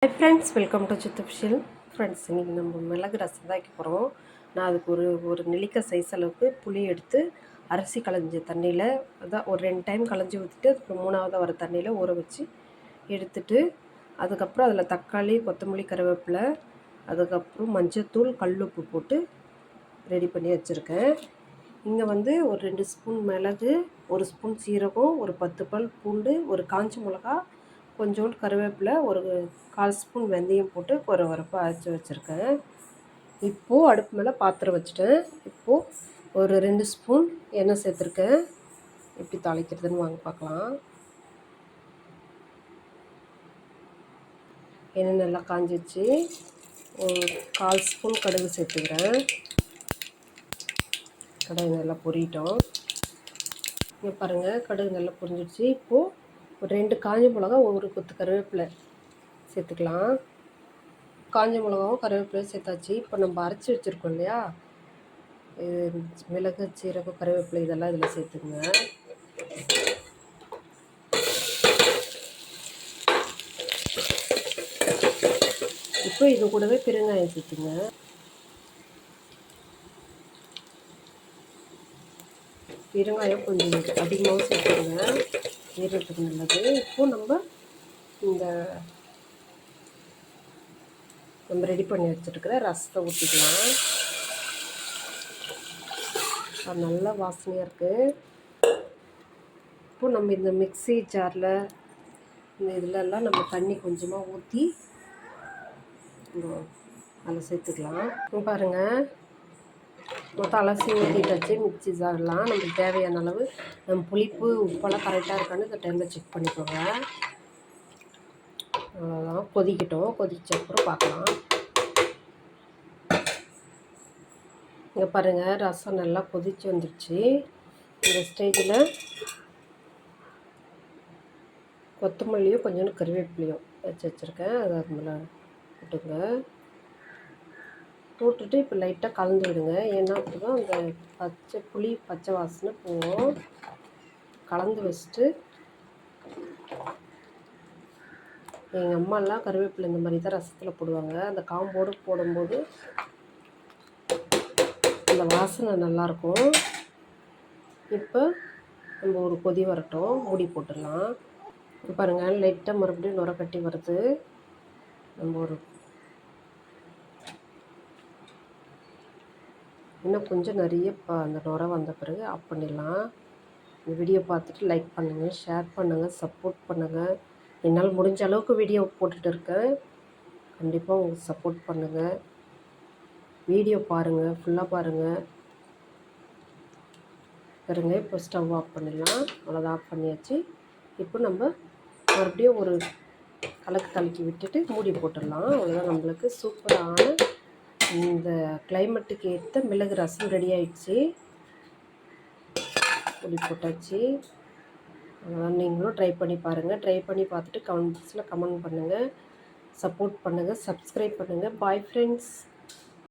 Hi friends, welcome to Siddhu ஃபிஷில். Friends, இன்றைக்கி நம்ம மிளகு ரசம் தான் வைக்க போகிறோம். நான் அதுக்கு ஒரு நெல்லிக்காய் சைஸ் அளவுக்கு புளி எடுத்து அரிசி களைஞ்ச தண்ணியில் அதான் ஒரு 2 டைம் களைஞ்சி ஊற்றிட்டு அதுக்கு 3ஆவது வர தண்ணியில் ஊற வச்சு எடுத்துட்டு அதுக்கப்புறம் அதில் தக்காளி, கொத்தமல்லி, கருவேப்பிலை, அதுக்கப்புறம் மஞ்சத்தூள், கல்லுப்பு போட்டு ரெடி பண்ணி வச்சுருக்கேன். இங்கே ஒரு 2 ஸ்பூன் மிளகு, 1 ஸ்பூன் சீரகம், ஒரு 10 பல் பூண்டு, ஒரு காஞ்ச மிளகா, கொஞ்சோண்டு கருவேப்பிலை, ஒரு 1/4 ஸ்பூன் வெந்தயம் போட்டு வரப்பாக அரைச்சி வச்சுருக்கேன். இப்போது அடுப்பு மேலே பாத்திரம் வச்சுட்டேன். இப்போது ஒரு 2 ஸ்பூன் எண்ணெய் சேர்த்துருக்கேன். எப்படி தாளிக்கிறதுன்னு வாங்க பார்க்கலாம். எண்ணெய் நல்லா காஞ்சிச்சு. ஒரு 1/4 ஸ்பூன் கடுகு சேர்த்துக்கிறேன். கடுகு நல்லா பொரியட்டும். இங்கே பாருங்கள், கடுகு நல்லா பொரிஞ்சிடுச்சு. இப்போது ஒரு 2 காஞ்ச மிளகா, ஒரு கொத்து கருவேப்பிலை சேர்த்துக்கலாம். காஞ்ச மிளகாவும் கருவேப்பிலையும் சேர்த்தாச்சு. இப்போ நம்ம அரைச்சி வச்சுருக்கோம் இல்லையா, மிளகு, சீரகம், கருவேப்பிலை இதெல்லாம் இதில் சேர்த்துக்குங்க. இப்போ இது கூடவே பெருங்காயம் சேர்த்துங்க. பெருங்காயம் கொஞ்சம் அதிகமாகவும் சேர்த்துக்குங்க, ஈரத்துக்கு நல்லது. இப்போது நம்ம ரெடி பண்ணி வச்சுருக்கிற ரசத்தை ஊற்றிக்கலாம். அது நல்லா வாசனையாக இருக்குது. இப்போது நம்ம இந்த மிக்ஸி ஜாரில் இந்த இதிலெல்லாம் நம்ம தண்ணி கொஞ்சமாக ஊற்றி அதில் சேர்த்துக்கலாம். இப்போ பாருங்கள், மொத்தம் அலசி ஊற்றிட்டாச்சு. மிக்ஸி ஜார்லாம் நமக்கு தேவையான அளவு நம்ம புளிப்பு, உப்பெல்லாம் கரெக்டாக இருக்கான்னு இந்த டைமில் செக் பண்ணிக்கோங்க. அவ்வளோதான், கொதிக்கட்டும். கொதிச்ச அப்புறம் பார்க்கலாம். இங்கே பாருங்கள், ரசம் நல்லா கொதிச்சு வந்துடுச்சு. இந்த ஸ்டேஜில் கொத்தமல்லியும் கொஞ்சோண்டு கருவேப்பிலையும் வச்சுருக்கேன். அதை அது மேலே போட்டுங்க. போட்டுட்டு இப்போ லைட்டாக கலந்து விடுங்க. ஏன்னா அப்போ தான் அந்த பச்சை வாசனை போகும். கலந்து வச்சுட்டு எங்கள் அம்மாலாம் கருவேப்பிலை இந்த மாதிரி தான் ரசத்தில் போடுவாங்க. அந்த காம்போடு போடும்போது அந்த வாசனை நல்லாயிருக்கும். இப்போ நம்ம ஒரு கொதி வரட்டும், மூடி போட்டுடலாம். இப்போ பாருங்கள், லைட்டாக மறுபடியும் நுர கட்டி வருது. நம்ம இன்னும் கொஞ்சம் நிறைய அந்த நுர வந்த பிறகு ஆஃப் பண்ணிடலாம். இந்த வீடியோ பார்த்துட்டு லைக் பண்ணுங்கள், ஷேர் பண்ணுங்கள், சப்போர்ட் பண்ணுங்கள். என்னால் முடிஞ்ச அளவுக்கு வீடியோ போட்டுட்டு இருக்கேன். கண்டிப்பாக உங்களுக்கு சப்போர்ட் பண்ணுங்கள். வீடியோ பாருங்கள், ஃபுல்லாக பாருங்கள். பாருங்க, இப்போ ஸ்டவ் ஆஃப் பண்ணிடலாம். அவ்வளோதான், ஆஃப் பண்ணியாச்சு. இப்போ நம்ம மறுபடியும் ஒரு கலக்கி விட்டுட்டு மூடி போட்டுடலாம். அவ்வளோதான், நம்மளுக்கு சூப்பரான இந்த கிளைமேட்டுக்கு ஏற்ற மிளகு ரசம் ரெடி ஆகிடுச்சு. மூடி போட்டாச்சு. அவ்வளோதான், நீங்களும் ட்ரை பண்ணி பாருங்கள். ட்ரை பண்ணி பார்த்துட்டு கமெண்ட் பாக்ஸில் கமெண்ட் பண்ணுங்கள், சப்போர்ட் பண்ணுங்கள், சப்ஸ்கிரைப் பண்ணுங்கள். Bye friends.